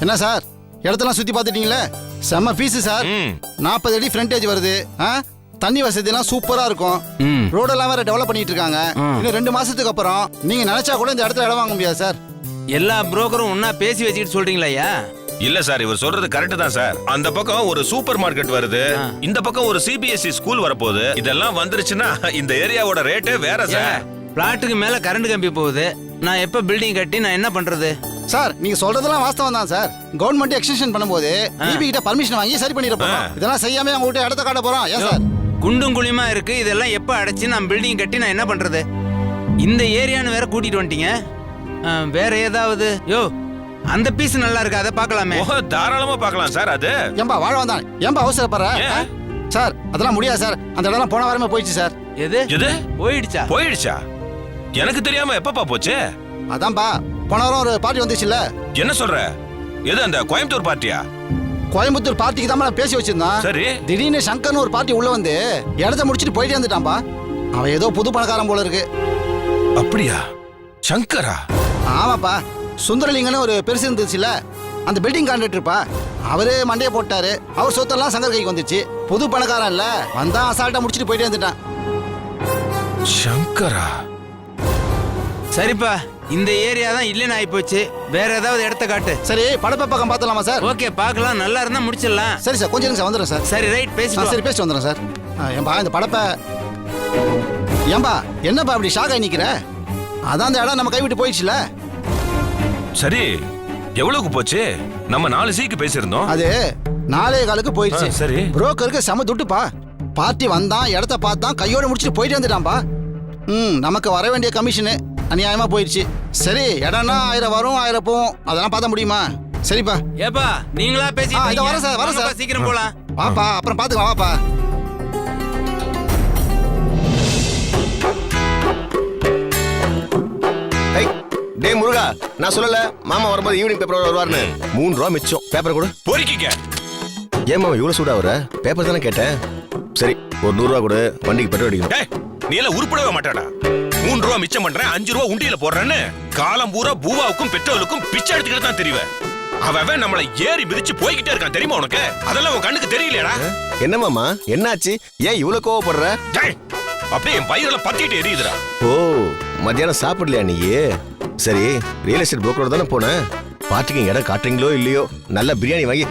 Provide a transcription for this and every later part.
என்ன சார் இடத்தெல்லாம் சுத்தி பார்த்துட்டீங்களே? செம்ம பீஸ் சார். 40 அடி ஃப்ரண்டேஜ் வருது. தண்ணி வசதி எல்லாம் சூப்பரா இருக்கும். ரோடெல்லாம் வேற டெவலப் பண்ணிட்டு இருக்காங்க. இன்னும் 2 மாசத்துக்கு அப்புறம் நீங்க நினைச்சா கூட இந்த இடத்துல இடம் வாங்க முடியாது சார். எல்லா புரோக்கரும் ஒன்னா பேசி வச்சுக்கிட்டு சொல்றீங்களா ஐயா? இல்ல சார், இவர் சொல்றது கரெக்ட் தான் சார். அந்த பக்கம் ஒரு சூப்பர் மார்க்கெட் வருது, இந்த பக்கம் ஒரு சிபிஎஸ்இ ஸ்கூல் வரப்போகுது. இதெல்லாம் வந்துருச்சுன்னா இந்த ஏரியாவோட ரேட்டே வேற சார். பிளாட்டுக்கு மேல கரண்ட் கம்பி போகுது. நான் எப்ப பில்டிங் கட்டி நான் என்ன பண்றது? சார் நீங்க சொல்றதெல்லாம் வாஸ்தவம் தான் சார். கவர்மெண்ட் எக்ஸ்டென்ஷன் பண்ணும்போது ஈபி கிட்ட பர்மிஷன் வாங்கி சரி பண்ணிருப்போம். இதெல்லாம் செய்யாம அவங்க கிட்ட இடத்த காட்ட போறோம். ஏன் சார்? குண்டும் குழியுமா இருக்கு. இதெல்லாம் எப்ப அடைச்சு நான் பில்டிங் கட்டி நான் என்ன பண்றது? இந்த ஏரியான்னு வேற கூட்டிட்டு வந்துட்டீங்க. வேற ஏதாவது அந்த பீஸ் நல்லா இருக்கு, அதை பார்க்கலாமே. தாராளமா பார்க்கலாம் சார். அது ஏம்பா வாழ வந்தான், ஏம்பா அவசரப்படுற சார்? அதெல்லாம் முடியாது சார். அந்த இடம் போன வாரமே போயிடுச்சு சார். எது போயிடுச்சா? எனக்கு தெரியாம எப்பப்பா போச்சு? அதான்பா போன வாரம் ஒரு பார்ட்டி வந்துச்சுல்ல. என்ன சொல்ற? எது அந்த கோயம்புத்தூர் பார்ட்டியா? கோயம்புத்தூர் பார்ட்டிக்கு தான் நான் பேசி வச்சிருந்தான். சரி. திடீர்னு சங்கர்னு ஒரு பார்ட்டி உள்ள வந்து இடத்த முடிச்சிட்டு போயிட்டே வந்துட்டான்பா. அவன் ஏதோ புது பணக்காரன் போல இருக்கு. அப்படியா? சங்கரா? ஆமாப்பா, சுந்தரலிங்கன்னு ஒரு பெருசு இருந்துச்சுல்ல, அந்த பில்டிங் கான்ட்ராக்டர்ப்பா. அவரு மண்டையை போட்டாரு. அவர் சொத்தெல்லாம் சங்கர் கைக்கு வந்துச்சு. புது பணக்காரன் இல்ல, வந்தா அசால்ட்டா முடிச்சிட்டு போயிட்டே வந்துட்டான். சங்கரா? சரிப்பா, இந்த ஏரியா தான் இல்லைன்னு ஆகி போச்சு. வேற ஏதாவது இடத்த காட்டு. சரி, படப்ப பக்கம் பார்த்தலாமா சார்? ஓகே, பார்க்கலாம். நல்லா இருந்தா முடிச்சிடலாம். சரி சார், கொஞ்சம் சார் வந்துடுறேன் சார். சரி, ரைட், பேசி. சரி, பேசிட்டு வந்துடுறேன் சார். ஏன்பா இந்த படப்ப ஏன்பா என்னப்பா அப்படி ஷாக் ஆகி நிக்கிற? அதான் அந்த இடம் நம்ம கைவிட்டு போயிடுச்சுல. சரி, எவ்வளவுக்கு போச்சு? நம்ம 4 சீக்கு பேசியிருந்தோம். அது 4.25 போயிடுச்சு. சரி. புரோக்கருக்கு செம துட்டுப்பா. பார்ட்டி வந்தான், இடத்த பார்த்தான், கையோட முடிச்சுட்டு போயிட்டு வந்துட்டான்பா. நமக்கு வர வேண்டிய கமிஷனு அநியாயமா போயிடுச்சு. சரி, இடம்னா 1000 வரும் 1000 போகும். அதெல்லாம் பார்த்த முடியுமா? சரிப்பா. ஏப்பா நீங்களா பேசி வரேன் சார், வரேன் சார். சீக்கிரம் போலாம். வாப்பா, அப்புறம் பாத்துக்கலாம். வாப்பா. டேய் முருகா, நான் சொல்லல மாமா வரும்போது ஈவினிங் பேப்பர் வருவார்னு. 3 ரூபா மிச்சம். பேப்பர் கொடு. பொறுக்கிக்க. ஏன் மாமா இவ்வளவு சூடா வர? பேப்பர் தானே கேட்டேன். சரி, ஒரு 100 ரூபா கொடு, வண்டிக்கு பெட்ரோல் அடிக்கணும். நீ எல்லாம் உருப்படவே மாட்டாடா. 3 ரூபா மிச்சம் பண்றேன், 5 ரூபா உண்டியில போடுறேன்னு காலம் பூரா பூவாவுக்கும் பெட்ரோலுக்கும் பிச்சை எடுத்துக்கிட்டு தான் தெரியும். அவன் நம்மளை ஏறி மிதிச்சு போய்கிட்டே இருக்கான், தெரியுமா உனக்கு? அதெல்லாம் உன் கண்ணுக்கு தெரியலையாடா? என்ன மாமா, என்னாச்சு? ஏன் இவ்வளவு கோவப்படுற? அப்படியே என் பயிரெல்லாம் பத்திட்டு எரியுதுடா. ஓ, மத்தியானம் சாப்பிடலையா நீ? சரி, ரியல் எஸ்டேட் புரோக்கரோட தானே போனேன். பார்ட்டிக்கு இடம் காட்டுறீங்களோ இல்லையோ, நல்ல பிரியாணி வாங்கி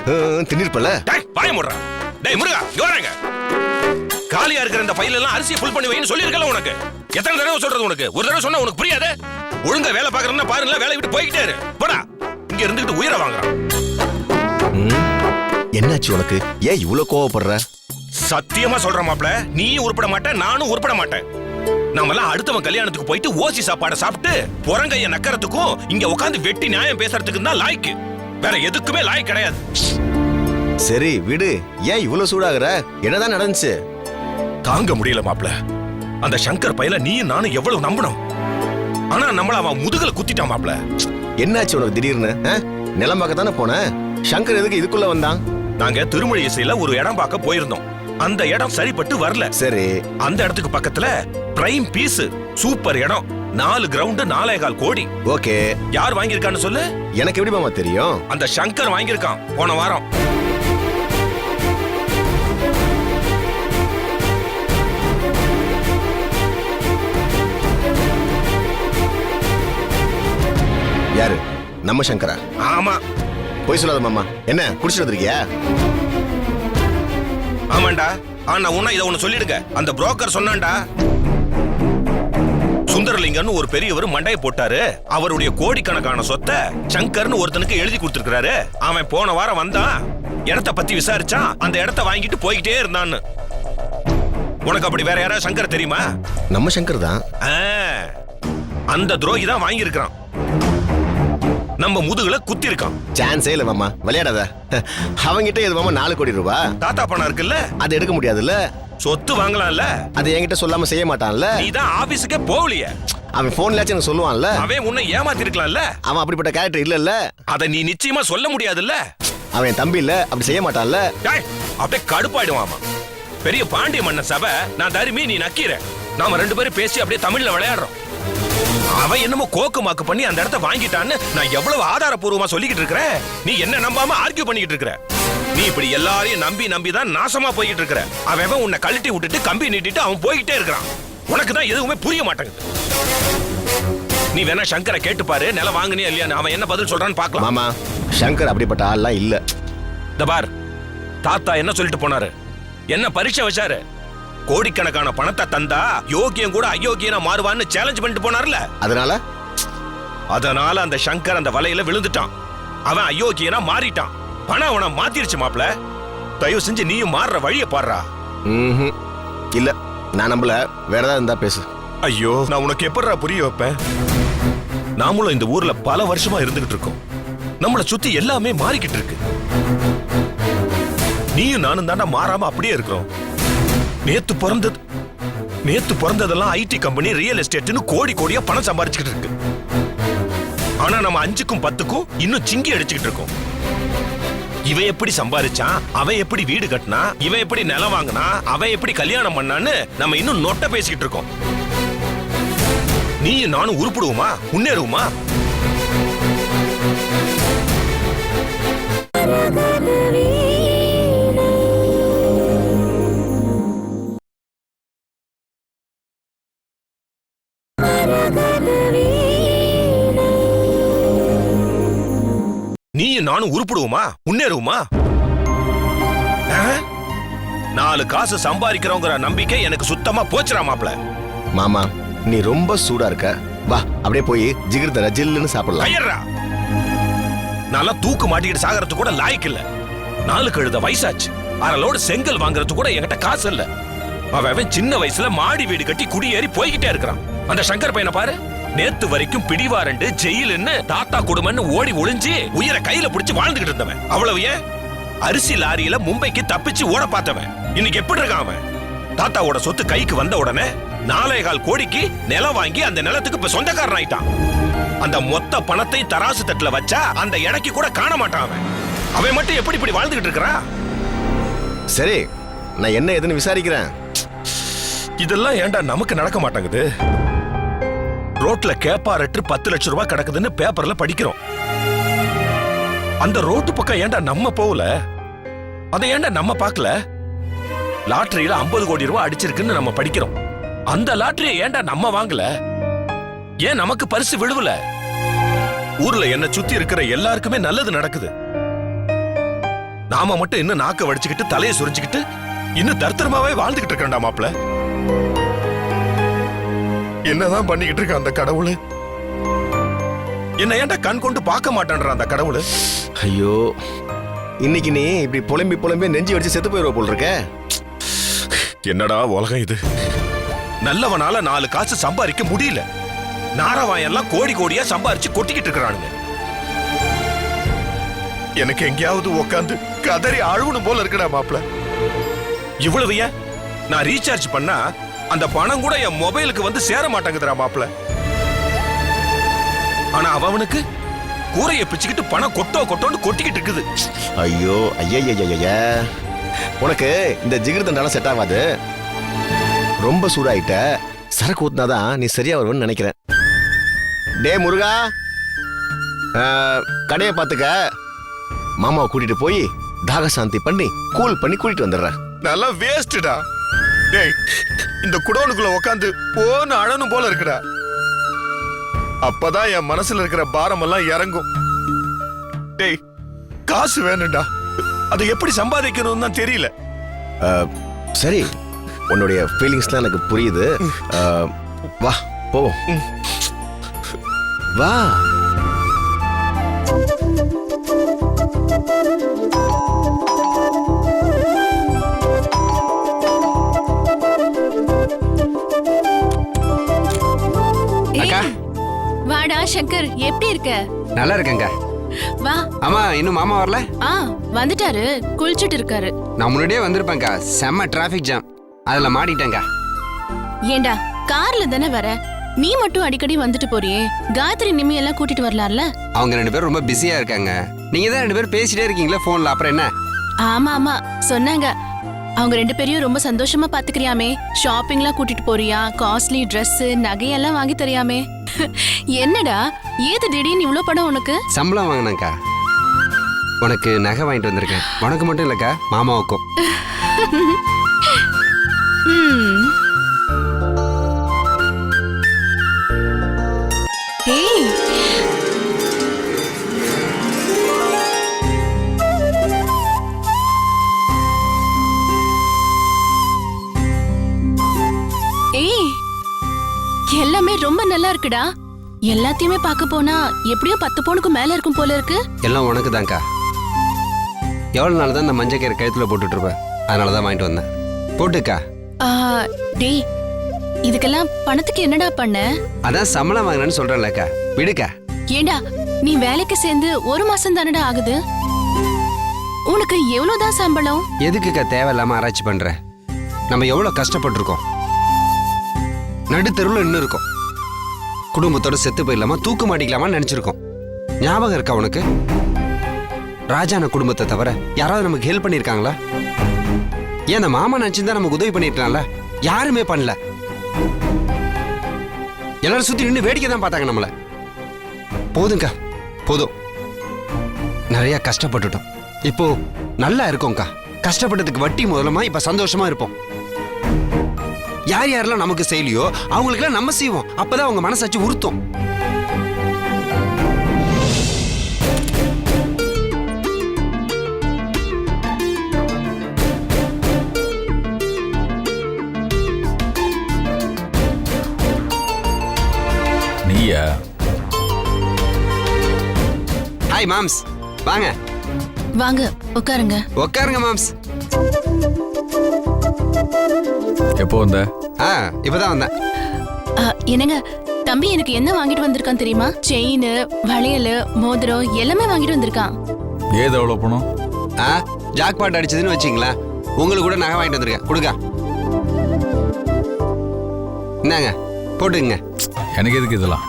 தின்னிருப்பல. பாய முடுறா. டேய் முருகா, இங்க வராங்க. காலியா இருக்கிற இந்த ஃபைல் எல்லாம் அரிசியை ஃபுல் பண்ணி வைன்னு சொல்லிருக்கல உனக்கு. எத்தனை தடவை சொல்றது உனக்கு? ஒரு தடவை சொன்னா உனக்கு புரியாது? ஒழுங்கா வேலை பாக்குறேன்னா பாருங்க, வேலை விட்டு போய்கிட்டே இரு. போடா, இங்க இருந்துகிட்டு உயிரை வாங்குறான். என்னாச்சு உனக்கு? ஏன் இவ்வளவு கோவப்படுற? சத்தியமா சொல்ற மாப்ள, நீயும் உருப்பட மாட்டேன், நானும் உருப்பட மாட்டேன். நாமெல்லாம் அடுத்தவன் கல்யாணத்துக்கு போயிட்டு ஓசி சாப்பாடை சாப்பிட்டு புறங்கைய நக்கறதுக்கும் இங்க உட்காந்து வெட்டி நியாயம் பேசுறதுக்கு தான் லாய்க்கு. வேற எதுக்குமே லாய்க்கு கிடையாது. சரி விடு, ஏன் இவ்வளவு சூடாகிற? என்னதான் நடந்துச்சு? தாங்க முடியல மாப்ள. அந்த சங்கர் பையல நீயும் நானும் எவ்வளவு நம்பணும். ஆனா நம்மள அவன் முதுகல குத்திட்டான் மாப்ள. என்னாச்சு உனக்கு திடீர்னு? நிலம் பார்க்க தானே போன. சங்கர் எதுக்கு இதுக்குள்ள வந்தான்? நாங்க திருமொழி இசையில ஒரு இடம் பார்க்க போயிருந்தோம். அந்த இடம் சரிப்பட்டு வரல. சரி, அந்த இடத்துக்கு பக்கத்துல பிரைம் பீஸ் சூப்பர் இடம், 4 கிரவுண்ட் 4.25 கோடி. ஓகே, யார் வாங்கியிருக்கான்னு சொல்லு. எனக்கு எப்படி மாமா தெரியும்? அந்த சங்கர் வாங்கியிருக்கான் போன வாரம். யாரு? நம்ம சங்கரா? ஆமா. போய் சொல்லாத மாமா. என்ன குடிச்சிட்டு வந்திருக்கியா? ஆமாண்டா. ஆனா உன்ன இத ஒன்னு சொல்லிடுங்க. அந்த புரோக்கர் சொன்னான்டா, சுந்தரலிங்கன்னு ஒரு பெரியவர் மண்டைய போட்டாரு. அவருடைய கோடிக்கணக்கான சொத்தை சங்கர்னு ஒருத்தனுக்கு எழுதி கொடுத்திருக்காரு. அவன் போன வாரம் வந்தான், இடத்த பத்தி விசாரிச்சான், அந்த இடத்த வாங்கிட்டு போய்கிட்டே இருந்தான்னு. உனக்கு அப்படி வேற யாராவது சங்கர் தெரியுமா? நம்ம சங்கர் தான். அந்த துரோகி தான் வாங்கி இருக்கான். நம்ம முதுகுல குத்தி இருக்கான். சான்ஸே இல்ல மாமா, விளையாடாத. அவங்கிட்ட எது மாமா 4 கோடி ரூபாய் தாத்தா பணம் இருக்குல்ல, அது எடுக்க முடியாதுல்ல. சொத்து வாங்கலாம்ல, அது என்கிட்ட சொல்லாம செய்ய மாட்டான்ல. நீ தான் ஆபீஸ்க்கே போகலையே. அவன் போன்லயாச்சும் எனக்கு சொல்லுவான்ல. அவன் உன்னை ஏமாத்தி இருக்கலாம்ல. அவன் அப்படிப்பட்ட கேரக்டர் இல்லல்ல. அத நீ நிச்சயமா சொல்ல முடியாதுல்ல. அவன் தம்பி இல்ல, அப்படி செய்ய மாட்டான்ல. அப்படியே கடுப்பாயிடுவாமா. பெரிய பாண்டிய மன்ன சபை, நான் தருமி, நீ நக்கீர. நாம 2 பேரும் பேசி அப்படியே தமிழ்ல விளையாடுறோம். அவன் என்னமோ கோக்கு மாக்கு பண்ணி அந்த இடத்த வாங்கிட்டான்னு நான் எவ்வளவு ஆதாரப்பூர்வமா சொல்லிக்கிட்டு இருக்கிறேன். நீ என்ன நம்பாம ஆர்கியூ பண்ணிக்கிட்டு இருக்கிற. நீ இப்படி எல்லாரையும் நம்பி தான் நாசமா போய்கிட்டு இருக்கிற. அவன் உன்னை கழட்டி விட்டுட்டு கம்பி நீட்டிட்டு அவன் போய்கிட்டே இருக்கிறான். உனக்கு தான் எதுவுமே புரிய மாட்டேங்குது. நீ வேணா சங்கரை கேட்டு பாரு, நிலம் வாங்கினியா இல்லையான்னு. அவன் என்ன பதில் சொல்றான்னு பார்க்கலாம். மாமா, சங்கர் அப்படிப்பட்ட ஆள்லாம் இல்ல. இந்த பார், தாத்தா என்ன சொல்லிட்டு போனாரு, என்ன பரீட்சை வச்சாரு. கோடிக்கணக்கான பணத்தை தந்தா யோகியம் கூட அயோக்கியனா மாறுவான்னு சேலஞ்ச் பண்ணிட்டு போனார்ல. அதனால அந்த சங்கர் அந்த வலையில விழுந்துட்டான். அவன் அயோக்கியனா மாறிட்டான். பணம் அவனை மாத்திருச்சு மாப்ள. தயவு செஞ்சு நீயும் மாறுற வழிய பாடுறா. இல்ல, நான் நம்பல. வேற ஏதாவது இருந்தா பேசு. ஐயோ, நான் உனக்கு எப்படிடா புரிய வைப்பேன்? நாமளும் இந்த ஊர்ல பல வருஷமா இருந்துகிட்டு இருக்கோம். நம்மளை சுத்தி எல்லாமே மாறிக்கிட்டு இருக்கு. நீயும் நானும் தாண்டா மாறாம அப்படியே இருக்கிறோம். நேத்து பிறந்ததெல்லாம் ஐடி கம்பெனி, ரியல் எஸ்டேட்னு கோடி கோடியா பணம் சம்பாதிச்சுக்கிட்டு இருக்கு. ஆனா நம்ம 5க்கும் 10க்கும் இன்னும் சிங்கி அடிச்சுக்கிட்டு இருக்கோம். இவன் எப்படி சம்பாதிச்சான், அவன் எப்படி வீடு கட்டினா, இவன் எப்படி நிலம் வாங்கினா, அவன் எப்படி கல்யாணம் பண்ணான்னு நம்ம இன்னும் நொட்ட பேசிக்கிட்டு இருக்கோம். நீயும் நானும் உருப்பிடுவோமா, முன்னேறுவோமா? நீயும் நானும் உருப்பிடுவோமா, முன்னேறுவோமா? 4 காசு சம்பாதிக்கிறோங்கிற நம்பிக்கை எனக்கு சுத்தமா போச்சுடா மாப்ள. மாமா, நீ ரொம்ப சூடா இருக்க. வா, அப்படியே போய் ஜிகிர்தர ஜில்லுன்னு சாப்பிடலாம். ஐயரா, நான் தூக்கு மாட்டிக்கிட்டு சாகறது கூட லாய்க்கு இல்ல. 4 கழுத வயசாச்சு. 1/2 லோடு செங்கல் வாங்குறது கூட என்கிட்ட காசு இல்ல. அவன் சின்ன வயசுல மாடி வீடு கட்டி குடியேறி போய்கிட்டே இருக்கிறான். அந்த சங்கர் பையனை பாரு, நேத்து வரைக்கும் பிடிவாரண்டு ஜெயிலுன்னு தாத்தா குடும்பம்னு ஓடி ஒளிஞ்சு உயிரை கையில பிடிச்சு வாழ்ந்துகிட்டு இருந்தவன். அவ்வளவு ஏன், அரிசி லாரியில மும்பைக்கு தப்பிச்சு ஓட பார்த்தவன் இன்னைக்கு எப்படி இருக்கான்? அவன் தாத்தாவோட சொத்து கைக்கு வந்த உடனே 4.25 கோடிக்கு நிலம் வாங்கி அந்த நிலத்துக்கு இப்ப சொந்தக்காரன் ஆயிட்டான். அந்த மொத்த பணத்தை தராசு தட்டுல வச்சா அந்த இடைக்கு கூட காண மாட்டான். அவன் மட்டும் எப்படி இப்படி வாழ்ந்துகிட்டு இருக்கிறான்? சரி, நான் என்ன ஏதுன்னு விசாரிக்கிறேன். இதெல்லாம் ஏன்டா நமக்கு நடக்க மாட்டேங்குது? ரோட்ல கேப்பாரட்டு 10 லட்சம் ரூபாய் கிடக்குதுன்னு பேப்பர்ல படிக்கிறோம். அந்த ரோட்டு பக்கம் ஏன்டா நம்ம போகல? அதை ஏன்டா நம்ம பார்க்கல? லாட்டரியில 50 கோடி ரூபாய் அடிச்சிருக்குன்னு நம்ம படிக்கிறோம். அந்த லாட்டரியை ஏன்டா நம்ம வாங்கல? ஏன் நமக்கு பரிசு விழுவல? ஊர்ல என்ன சுத்தி இருக்கிற எல்லாருக்குமே நல்லது நடக்குது. நாம மட்டும் இன்னும் நாக்க வடிச்சுக்கிட்டு தலையை சுரிஞ்சுக்கிட்டு இன்னும் தர்த்தரமாவே வாழ்ந்துகிட்டு இருக்கா மாப்ள. என்னதான் பண்ணிக்கிட்டு இருக்க அந்த கடவுள்? என்ன ஏன்டா கண் கொண்டு பார்க்க மாட்டேன்ற அந்த கடவுள்? ஐயோ, இன்னைக்கு நீ இப்படி புலம்பி நெஞ்சு வச்சு செத்து போயிருவ போல் இருக்க. என்னடா உலகம் இது? நல்லவனால 4 காசு சம்பாதிக்க முடியல. நாரவாயெல்லாம் கோடி கோடியா சம்பாரிச்சு கொட்டிக்கிட்டு இருக்கிறானுங்க. எனக்கு எங்கேயாவது உட்காந்து கதறி அழுவணும் போல இருக்குடா மாப்ள. இவ்வளவு ஏன், நான் ரீசார்ஜ் பண்ணா அந்த பணம் கூட என் மொபைலுக்கு வந்து சேர மாட்டேங்குதுடா மாப்ள. ஆனா அவனுக்கு கூரையை பிச்சுக்கிட்டு பணம் கொட்டோன்னு கொட்டிக்கிட்டு இருக்குது. ஐயோ, ஐயா, உனக்கு இந்த ஜிகிர்தண்டால செட் ஆகாது. ரொம்ப சூடாயிட்ட. சரக்கு ஊத்தினாதான் நீ சரியா வருவன்னு நினைக்கிறேன். டே முருகா, கடையை பார்த்துக்க. மாமாவை கூட்டிட்டு போய் தாகசாந்தி பண்ணி கூல் பண்ணி கூட்டிட்டு வந்துடுறேன். நல்லா வேஸ்டா. டேய், இந்த குடோனுக்குள்ள உட்காந்து ஓன்னு அழனும் போல இருக்குடா. அப்பதான் என் மனசுல இருக்கிற பாரம் எல்லாம் இறங்கும். டேய், காசு வேணும்டா. அதை எப்படி சம்பாதிக்கணும்னு தான் தெரியல. சரி, உன்னுடைய ஃபீலிங்ஸ்லாம் எனக்கு புரியுது. வா போவோம். வா. வாடா சங்கர், எப்படி இருக்க? நல்லா இருக்கேங்க. வா. ஆமா, இன்னும் மாமா வரல? வந்துட்டாரு, குளிச்சிட்டு இருக்காரு. நான் முன்னாடியே வந்திருப்பேங்க. செம்ம டிராபிக் ஜாம், அதுல மாட்டிட்டேங்க. ஏண்டா, கார்ல தானே வர, நீ மட்டும் அடிக்கடி வந்துட்டு போறியே. காயத்ரி நிம்மி எல்லாம் கூட்டிட்டு வரலாம்ல? அவங்க 2 பேரும் ரொம்ப பிஸியா இருக்காங்க. நீங்க தான் 2 பேரும் பேசிட்டே இருக்கீங்களா போன்ல, அப்புறம் என்ன? ஆமா சொன்னாங்க. அவங்க 2 பேரையும் ரொம்ப சந்தோஷமா பாத்துக்கிறியாமே. ஷாப்பிங்லாம் கூட்டிட்டு போறியா? காஸ்ட்லி Dress நகையெல்லாம் வாங்கி தரியாமே. என்னடா ஏது திடீர்னு இவ்ளோ படம் உனக்கு? சம்பளம் வாங்கினாக்கா, உனக்கு நகை வாங்கிட்டு வந்திருக்கேன். உனக்கு மட்டும் இல்லக்கா, மாமாவுக்கும். ம். ஏய் ஏய் எல்லாமே ரொம்ப நல்லா இருக்குடா. எல்லாத்தையுமே பார்க்க போனா எப்படியும் 10 பவுனுக்கு மேல இருக்கும் போல இருக்கு. எல்லாம் உனக்கு தான்க்கா. எவ்வளோ நாள் தான் இந்த மஞ்சள் கயிறு கழுத்துல போட்டுட்டு இருப்பேன், அதனால தான் வாங்கிட்டு வந்தேன். போட்டுக்கா. ஆ, டேய் இதுக்கெல்லாம் பணத்துக்கு என்னடா பண்ண? அதான் சம்பளம் வாங்கினேன்னு சொல்றேன்லக்கா, விடுக்கா. ஏண்டா நீ வேலைக்கு சேர்ந்து 1 மாசம் தானடா ஆகுது. உனக்கு எவ்வளவுதான் சம்பளம்? எதுக்குக்கா தேவையில்லாம ஆராய்ச்சி பண்ற? நம்ம எவ்வளவு கஷ்டப்பட்டிருக்கோம். நடுத்தெருவில் இன்னும் இருக்கோம். குடும்பத்தோட செத்து போயிடலாமா, தூக்கு மாட்டிக்கலாமான்னு நினைச்சிருக்கோம். ஞாபகம் இருக்கா உனக்கு? ராஜான குடும்பத்தை தவிர யாராவது நமக்கு ஹெல்ப் பண்ணிருக்காங்களா? ஏன் அந்த மாமா நினைச்சிருந்தா நமக்கு உதவி பண்ணிருக்கலாம்ல? யாருமே பண்ணல. எல்லாரும் சுத்தி நின்று வேடிக்கை தான் பார்த்தாங்க நம்மள. போதும்க்கா, போதும். நிறைய கஷ்டப்பட்டுட்டோம். இப்போ நல்லா இருக்கோம்க்கா. கஷ்டப்பட்டதுக்கு வட்டி முதலமா இப்ப சந்தோஷமா இருப்போம். யார் யாரெல்லாம் நமக்கு செய்யலையோ அவங்களுக்கெல்லாம் நம்ம செய்வோம். அப்பதான் அவங்க மனசாட்சி உறுத்தும். நீயா? ஹாய் மாம்ஸ், வாங்க வாங்க உட்காருங்க. உட்காருங்க மாம்ஸ். எப்போ வந்த? இப்பதான் வந்தேன். என்னங்க தம்பி எனக்கு என்ன வாங்கிட்டு வந்திருக்கான் தெரியுமா? செயின், வளையல், மோதிரம் எல்லாமே வாங்கிட்டு வந்திருக்கான். ஏது எவ்வளோ பணம்? ஜாக்பாட் அடிச்சதுன்னு வச்சிங்களேன். உங்களுக்கு கூட நகை வாங்கிட்டு வந்திருக்கேன், கொடுங்க. என்னங்க போட்டுங்க. எனக்கு எதுக்கு இதெல்லாம்?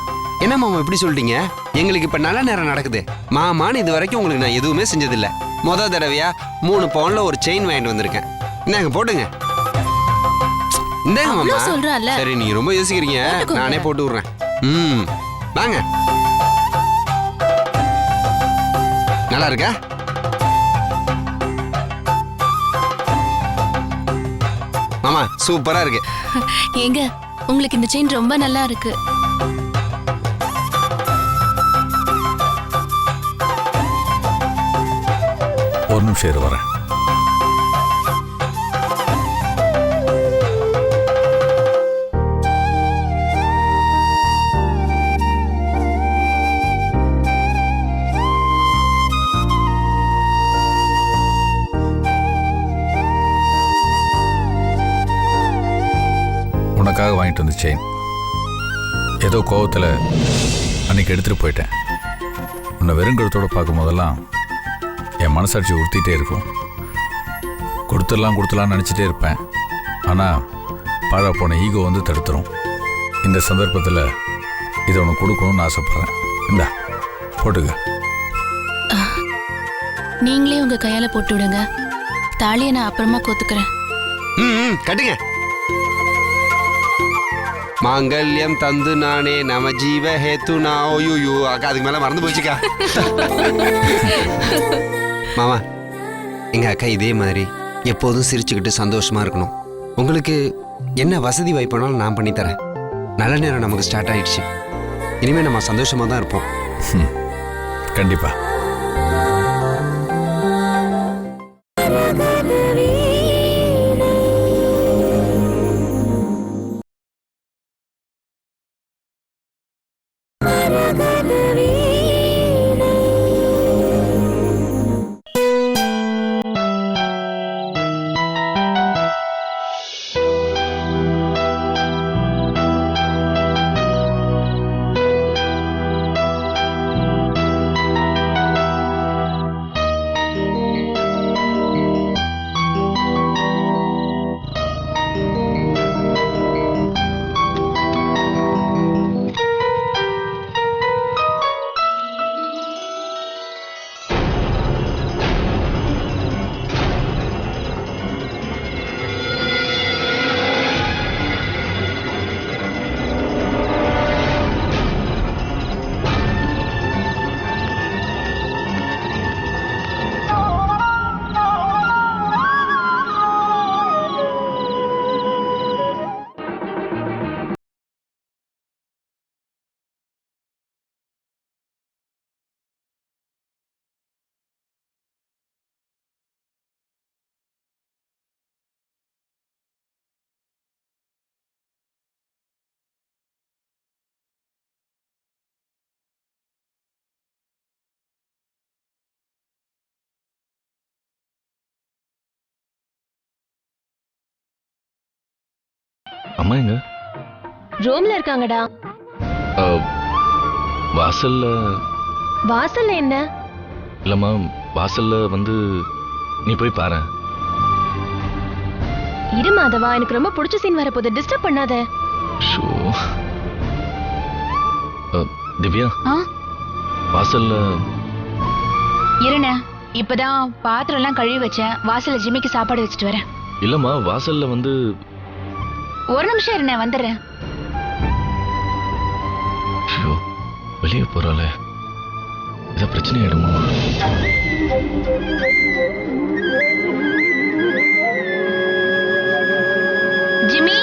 என்ன மாமா இப்படி சொல்லிட்டீங்க? எங்களுக்கு இப்ப நல்ல நேரம் நடக்குது. மாமான்னு இது வரைக்கும் உங்களுக்கு நான் எதுவுமே செஞ்சதில்லை. முத தடவையா 3 பவுன்ல ஒரு செயின் வாங்கிட்டு வந்திருக்கேன். என்னங்க போட்டுங்க. இந்தாங்க மாமா. அவ்வளவு சொல்றான்ல. சரி, நீங்க ரொம்ப யோசிக்கிறீங்க, போட்டுக்கோங்க. நானே போட்டு விடுறேன். வாங்க. நல்லா இருக்கா? மாமா சூப்பரா இருக்கு. ஏங்க உங்களுக்கு இந்த செயின் ரொம்ப நல்லா இருக்கு. ஒரு நிமிஷம் இரு, வரேன். உனக்காக வாங்கிட்டு வந்த செயின் ஏதோ கோவத்தில் அன்னைக்கு எடுத்துட்டு போயிட்டேன். உன்னை வெறுங்கழுத்தோடு பார்க்கும் போதெல்லாம் என் மனசாட்சி உறுத்திட்டே இருக்கும். கொடுத்துடலாம்னு நினச்சிட்டே இருப்பேன். ஆனால் பாழா போன ஈகோ வந்து தடுத்துரும். இந்த சந்தர்ப்பத்தில் இதை உனக்கு கொடுக்கணும்னு ஆசைப்பட்றேன். இந்தா போட்டுக்க. நீங்களே உங்க கையால போட்டு விடுங்க. தாலியை நான் அப்புறமா கோத்துக்கிறேன். கட்டுங்க. மாங்கல்யம் தந்து நானே நம ஜீவ ஹேத்து நாயோயோ. அக்கா அதுக்கு மேல மறந்து போச்சுக்கா. மாமா, எங்க அக்கா இதே மாதிரி எப்போதும் சிரிச்சுக்கிட்டு சந்தோஷமா இருக்கணும். உங்களுக்கு என்ன வசதி வாய்ப்புனாலும் நான் பண்ணி தரேன். நல்ல நேரம் நமக்கு ஸ்டார்ட் ஆயிடுச்சு. இனிமே நம்ம சந்தோஷமா தான் இருப்போம். கண்டிப்பா. அம்மா எங்க? ரூம்ல இருக்காங்கடா. வாசல்ல. வாசல்ல என்ன? இல்லம்மா, வாசல்ல வந்து நீ போய் பாரு. இரு மாதவா, எனக்கு ரொம்ப பிடிச்ச சீன் வரப்போகுது, டிஸ்டர்ப் பண்ணாத. ஷோ. திவ்யா, ஆ வாசல்ல. இருண்ண, இப்பதான் பாத்திரம் எல்லாம் கழுவி வச்சேன். வாசல்ல ஜிம்மிக்கு சாப்பாடு வச்சுட்டு வரேன். இல்லம்மா, வாசல்ல வந்து. ஒரு நிமிஷம் இருண்ண, வந்துடுறேன். ஷோ, வெளியே போறாளே, இத பிரச்சனை ஆயிடுமா? ஜிம்மி,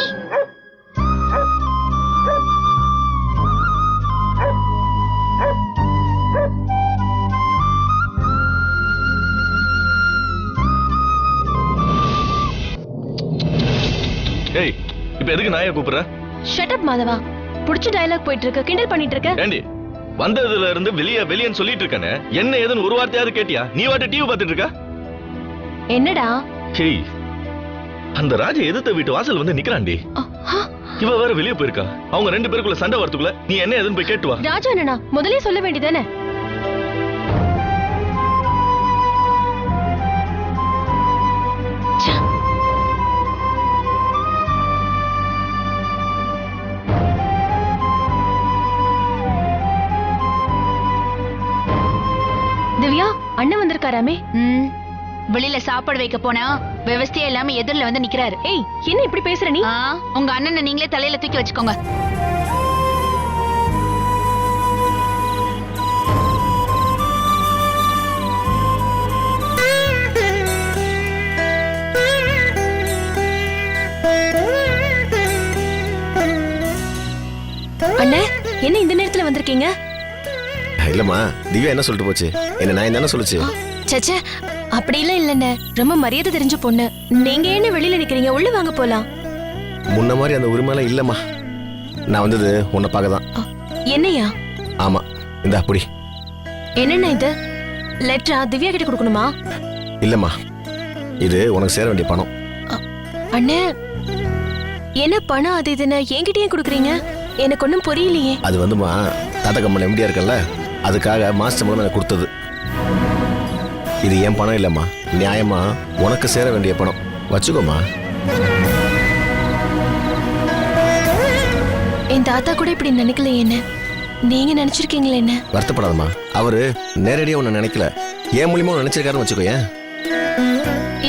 ஏய், இப்ப எதுக்கு நாயை கூப்பிடுற? ஷட் அப் மாதவா. பிடிச்ச டயலாக் போயிட்டு இருக்க, கிண்டல் பண்ணிட்டு இருக்க. ஏண்டி, வந்ததுல இருந்து வெளியேன்னு சொல்லிட்டு இருக்கானே, என்ன ஏதுன்னு ஒரு வார்த்தையாவது கேட்டியா? நீ வாட்டு டிவி பார்த்துட்டு இருக்க. என்னடா? ஹேய், அந்த ராஜா எதிர்த்த வீட்டு வாசல் வந்து நிக்கிறான்டி. இவ வேற வெளியே போயிருக்கா. அவங்க ரெண்டு பேருக்குள்ள சண்டை வரதுக்குள்ள நீ என்ன ஏதுன்னு போய் கேட்டு வா. ராஜா என்னடா, முதலே சொல்ல வேண்டியதானே? திவ்யா, அண்ணன் வந்திருக்காராமே. வெளியில சாப்பாடு வைக்க போனா விவசாயம் இல்லாம எதிரில வந்து நிக்கிறாரு. ஏய், என்ன இப்படி பேசுற நீ? உங்க அண்ணனை நீங்களே தலையில தூக்கி வச்சுக்கோங்க. அண்ணே, என்ன இந்த நேரத்துல வந்திருக்கீங்க? இல்லம்மா, திவ்யா என்ன சொல்லிட்டு போச்சு? என்ன நான் தானே சொல்லுச்சு. சச்சே, அப்படிலாம் இல்லண்ணே, ரொம்ப மரியாதை தெரிஞ்ச பொண்ணு. நீங்க என்ன வெளியில நிக்கிறீங்க? உள்ள வாங்க போலாம். முன்ன மாதிரி அந்த உரிமையெல்லாம் இல்லம்மா. நான் வந்தது உன்னை பார்க்க தான். என்னையா? ஆமா, இந்த அப்படி. என்னண்ணா இது? லெட்டரா திவ்யா கிட்ட கொடுக்கணுமா? இல்லம்மா, இது உனக்கு சேர வேண்டிய பணம். அண்ணே, என்ன பணம் அது இதுன்னு என்கிட்டயே கொடுக்குறீங்க? எனக்கு ஒன்றும் புரியலையே. அது வந்துமா, தாத்தா கம்பெனி எம்டியா இருக்கல, அதுக்காக மாஸ்டர் மூலம் எனக்கு கொடுத்தது. இது என் பணம் இல்லம்மா, நியாயமா உனக்கு சேர வேண்டிய பணம். வச்சுக்கோமா. என் தாத்தா கூட இப்படி நினைக்கல. என்ன நீங்க நினைச்சிருக்கீங்களா? என்ன வருத்தப்படாதம்மா, அவரு நேரடியா உன்னை நினைக்கல, ஏன் மூலியமா நினைச்சிருக்காருன்னு வச்சுக்கோ. ஏன்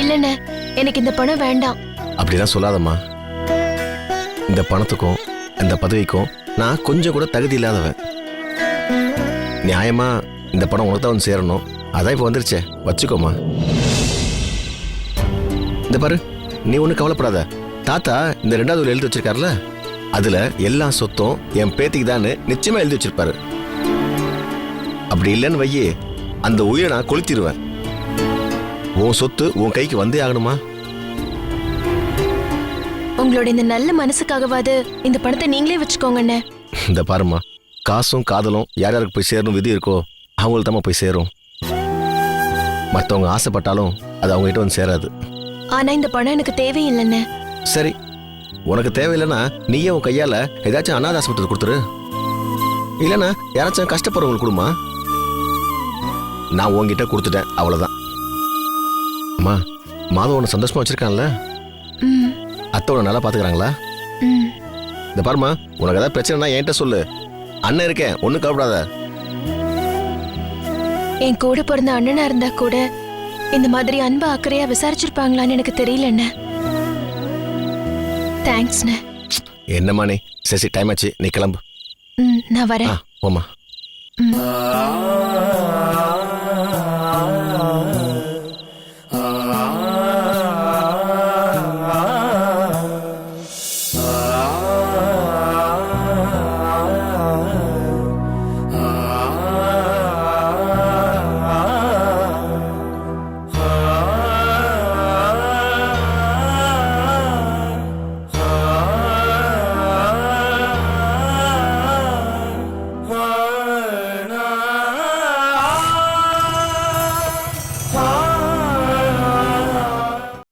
இல்லண்ணே, எனக்கு இந்த பணம் வேண்டாம். அப்படிலாம் சொல்லாதம்மா. இந்த பணத்துக்கும் இந்த பதவிக்கும் நான் கொஞ்சம் கூட தகுதி இல்லாதவன். நியாயமா இந்த பணம் உனக்கு தான் வந்து சேரணும். அதான் இப்போ வந்துருச்சே, வச்சுக்கோமா. இந்த பாரு, நீ ஒன்றும் கவலைப்படாத. தாத்தா இந்த 2வது எழுதி வச்சிருக்காருல, அதுல எல்லா சொத்தும் என் பேத்திக்கு தான் நிச்சயமா எழுதி வச்சிருப்பாரு. அப்படி இல்லைன்னு வையே, அந்த உயிரை நான் கொளுத்திடுவேன். உன் சொத்து உன் கைக்கு வந்தே ஆகணுமா? உங்களோட இந்த நல்ல மனசுக்காகவாது இந்த பணத்தை நீங்களே வச்சுக்கோங்கண்ணே. இந்த பாருமா, காசும் காதலும் யார் யாருக்கு போய் சேரணும் விதி இருக்கோ அவங்களுக்கு தான் போய் சேரும். மற்றவங்க ஆசைப்பட்டாலும் அது அவங்க கிட்ட வந்து சேராது. ஆனா இந்த பணம் எனக்கு தேவையில்லைண்ணே. சரி, உனக்கு தேவையில்லைன்னா நீயே உன் கையால ஏதாச்சும் அனாதை ஆஸ்பத்திரி கொடுத்துரு. இல்லைன்னா யாராச்சும் கஷ்டப்படுறவங்களுக்கு கொடுமா. நான் உன்கிட்ட கொடுத்துட்டேன், அவ்வளவுதான். அம்மா, மாதம் உன்னை சந்தோஷமா வச்சிருக்கான்ல? அத்தை உன்னை நல்லா பாத்துக்கிறாங்களா? இந்த பாருமா, உனக்கு ஏதாவது பிரச்சனைனா என்கிட்ட சொல்லு, அண்ணன் இருக்கேன், ஒன்னும் கவலைப்படாத. என் கூட பிறந்த அண்ணனா இருந்தா கூட இந்த மாதிரி அன்பா அக்கறையா விசாரிச்சிருப்பாங்களான்னு எனக்கு தெரியலண்ணே. தேங்க்ஸ்ண்ணே. என்னம்மா நீ? சரி, டைம் ஆச்சு, நீ கிளம்பு. நான் வரேன். ஓமா.